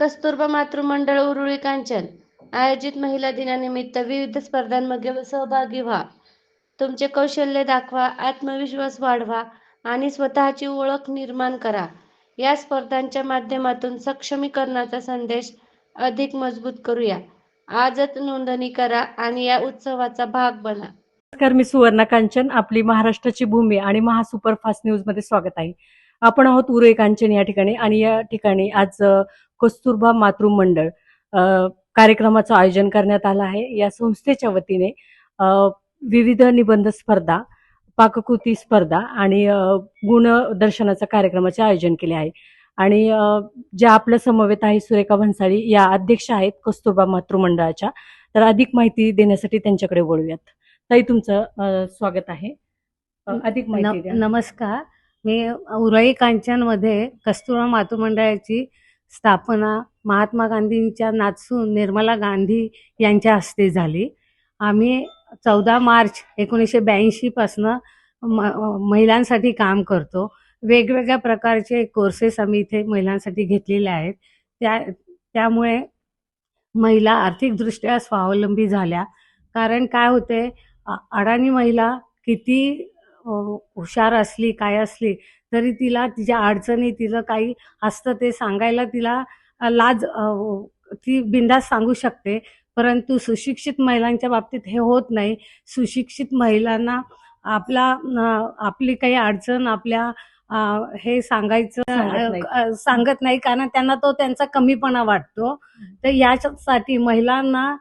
कस्तुरबा मातृमंडळ उरुळी कांचन आयोजित महिला दिनानिमित्त विविध स्पर्धांमध्ये सहभागी व्हा. तुमचे कौशल्य दाखवा, आत्मविश्वास वाढवा आणि स्वतःची ओळख निर्माण करा. या स्पर्धांच्या माध्यमातून सक्षमीकरणाचा संदेश अधिक मजबूत करूया. आजच नोंदणी करा आणि या उत्सवाचा भाग बना. नमस्कार, मी सुवर्णा कांचन. आपली महाराष्ट्राची भूमी आणि महासुपरफास्ट न्यूज मध्ये स्वागत आहे. आपण आहोत उरुळी कांचन या ठिकाणी आणि या ठिकाणी आज कस्तुरबा मातृमंडळ कार्यक्रमाचं आयोजन करण्यात आलं आहे. या संस्थेच्या वतीने विविध निबंध स्पर्धा, पाककृती स्पर्धा आणि गुणदर्शनाचा कार्यक्रमाचे आयोजन केले आहे. आणि ज्या आपल्या समवेत आहे सुरेखा भन्साळी, या अध्यक्ष आहेत कस्तुरबा मातृमंडळाच्या. तर अधिक माहिती देण्यासाठी त्यांच्याकडे वळूयात. ताई, तुमचं स्वागत आहे. अधिक माहिती द्या. नमस्कार, मी उरुळी कांचनमध्ये कस्तुरबा मातृमंडळाची स्थापना महात्मा गांधींच्या नातसून निर्मला गांधी यांच्या हस्ते झाली. आम्ही 14 मार्च 1982 पासनं महिलांसाठी काम करतो. वेगवेगळ्या प्रकारचे कोर्सेस आम्ही इथे महिलांसाठी घेतलेले आहेत. त्यामुळे महिला आर्थिकदृष्ट्या स्वावलंबी झाल्या. कारण काय होते, अडाणी महिला किती हुशार असली काय असली तरी तिला तिच्या अडचणी, तिला काही असतं ते सांगायला तिला लाज, ती बिनधास्त सांगू शकते. परंतु सुशिक्षित महिलांच्या बाबतीत हे होत नाही. सुशिक्षित महिलांना आपली काही अडचण हे सांगत नाही, कारण त्यांना तो त्यांचा कमीपणा वाटतो. तर यासाठी महिलांना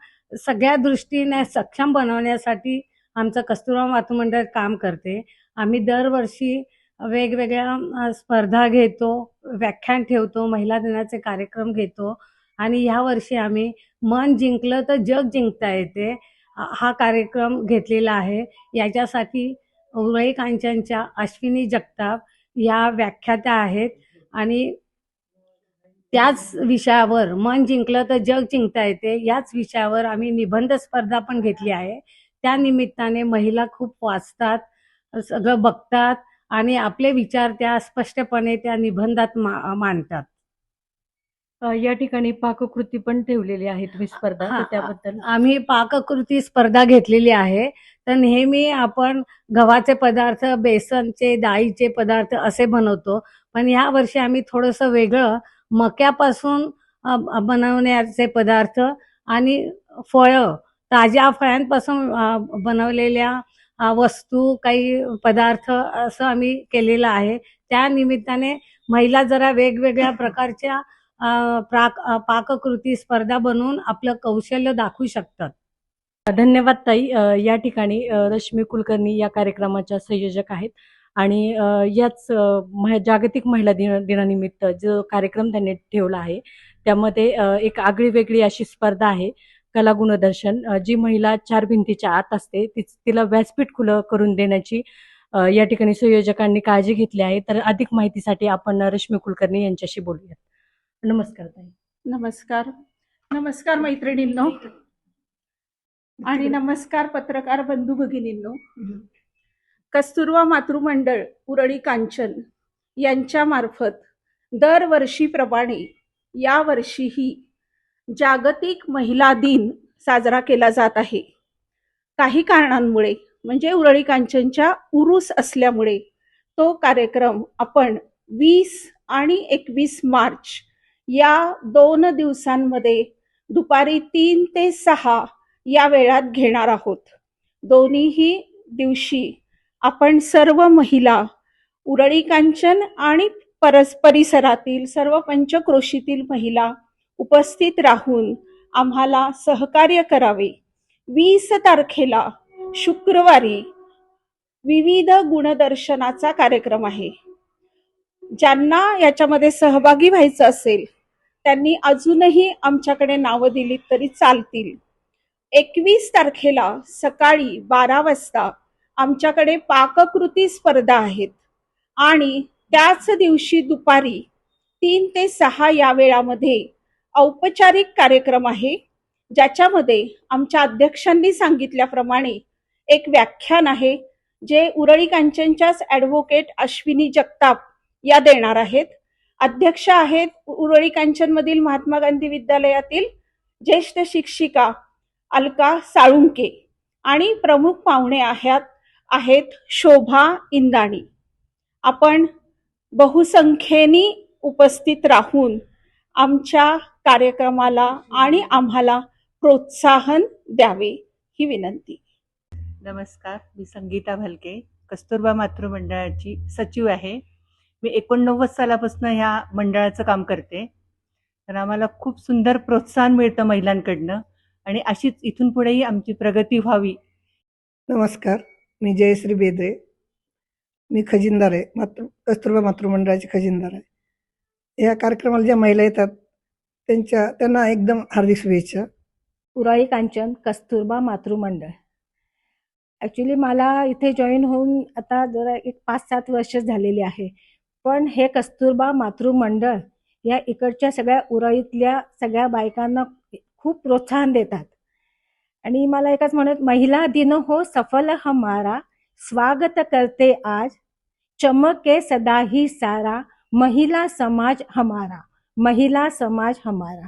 सगळ्या दृष्टीने सक्षम बनवण्यासाठी आमचं कस्तुरबा मातृमंडळ काम करते. आम्ही दरवर्षी वेगवेगळ्या स्पर्धा घेतो, व्याख्यान ठेवतो, महिला दिनाचे कार्यक्रम घेतो. आणि ह्या वर्षी आम्ही मन जिंकलं तर जग जिंकता येते हा कार्यक्रम घेतलेला आहे. याच्यासाठी उरुळी कांचनच्या अश्विनी जगताप या व्याख्यात्या आहेत आणि त्याच विषयावर, मन जिंकलं तर जग जिंकता येते, याच विषयावर आम्ही निबंध स्पर्धा पण घेतली आहे. त्या निमित्ताने महिला खूप वाचतात, सगळं बघतात आणि आपले विचार त्या स्पष्टपणे त्या निबंधात मांडतात. या ठिकाणी पाककृती पण ठेवलेली आहे तुम्ही स्पर्धा, तर त्याबद्दल. आम्ही पाककृती स्पर्धा घेतलेली आहे. तर नेहमी आपण गव्हाचे पदार्थ, बेसनचे, डाळीचे पदार्थ असे बनवतो, पण या वर्षी आम्ही थोडंसं वेगळं, मक्यापासून बनवण्याचे पदार्थ आणि फळं, ताज्या फळांपासून बनवलेल्या वस्तू, काही पदार्थ असं आम्ही केलेलं आहे. त्या निमित्ताने महिला जरा वेगवेगळ्या प्रकारच्या पाककृती स्पर्धा बनवून आपलं कौशल्य दाखवू शकतात. धन्यवाद ताई. या ठिकाणी रश्मी कुलकर्णी या कार्यक्रमाच्या संयोजक आहेत आणि याच जागतिक महिला दिनानिमित्त जो कार्यक्रम त्यांनी ठेवला आहे त्यामध्ये एक आगळी वेगळी अशी स्पर्धा आहे, कला गुणदर्शन. जी महिला 4 भिंतीच्या आत असते तिला व्यासपीठ खुलं करून देण्याची या ठिकाणी संयोजकांनी काळजी घेतली आहे. तर अधिक माहितीसाठी आपण रश्मी कुलकर्णी यांच्याशी बोलूयात. नमस्कार ताई. नमस्कार मैत्रिणींनो आणि नमस्कार पत्रकार बंधू भगिनींनो. कस्तुरबा मातृमंडळ उरुळी कांचन यांच्या मार्फत दरवर्षीप्रमाणे या वर्षीही जागतिक महिला दिन साजरा केला जात आहे. काही कारणांमुळे, म्हणजे उरुळी कांचनच्या उरूस असल्यामुळे तो कार्यक्रम आपण 20 आणि 21 मार्च या 2 दिवसांमध्ये दुपारी 3 ते 6 या वेळात घेणार आहोत. दोन्हीही दिवशी आपण सर्व महिला उरुळी कांचन आणि परिसरातील सर्व पंचक्रोशीतील महिला उपस्थित राहून आम्हाला सहकार्य करावे. 20 तारखेला शुक्रवारी विविध गुणदर्शनाचा कार्यक्रम आहे. ज्यांना याच्यामध्ये सहभागी व्हायचं असेल त्यांनी अजूनही आमच्याकडे नावं दिलीत तरी चालतील. 21 तारखेला सकाळी 12 वाजता आमच्याकडे पाककृती स्पर्धा आहेत आणि त्याच दिवशी दुपारी 3 ते 6 या वेळामध्ये औपचारिक कार्यक्रम आहे, ज्याच्यामध्ये आमच्या अध्यक्षांनी सांगितल्याप्रमाणे एक व्याख्यान आहे जे उरुळी कांचनच्याच ॲडव्होकेट अश्विनी जगताप या देणार आहेत. अध्यक्ष आहेत उरळी कांचनमधील महात्मा गांधी विद्यालयातील ज्येष्ठ शिक्षिका अलका साळुंके आणि प्रमुख पाहुणे आहेत शोभा इंदाणी. आपण बहुसंख्येने उपस्थित राहून आमच्या कार्यक्रमाला आणि आम्हाला प्रोत्साहन द्यावे ही विनंती. नमस्कार, मी संगीता भलके, कस्तुरबा मातृमंडळाची सचिव आहे. मी 89 सालापासून ह्या मंडळाचं काम करते. तर आम्हाला खूप सुंदर प्रोत्साहन मिळतं महिलांकडनं आणि अशीच इथून पुढेही आमची प्रगती व्हावी. नमस्कार, मी जयश्री बेदरे. मी खजिनदार आहे, कस्तुरबा मातृमंडळाची खजिनदार आहे. या कार्यक्रमाला ज्या महिला येतात त्यांना एकदम हार्दिक शुभेच्छा. उराळी कांचन कस्तुरबा मातृमंडळ. ॲक्च्युली मला इथे जॉईन होऊन आता जरा एक 5-7 वर्ष झालेली आहे. पण हे कस्तुरबा मातृमंडळ या इकडच्या सगळ्या उराळीतल्या सगळ्या बायकांना खूप प्रोत्साहन देतात. आणि मला एकच म्हणत, महिला दिन हो सफल हमारा, स्वागत करते आज, चमके सदा ही सारा, महिला समाज हमारा, महिला समाज हमारा.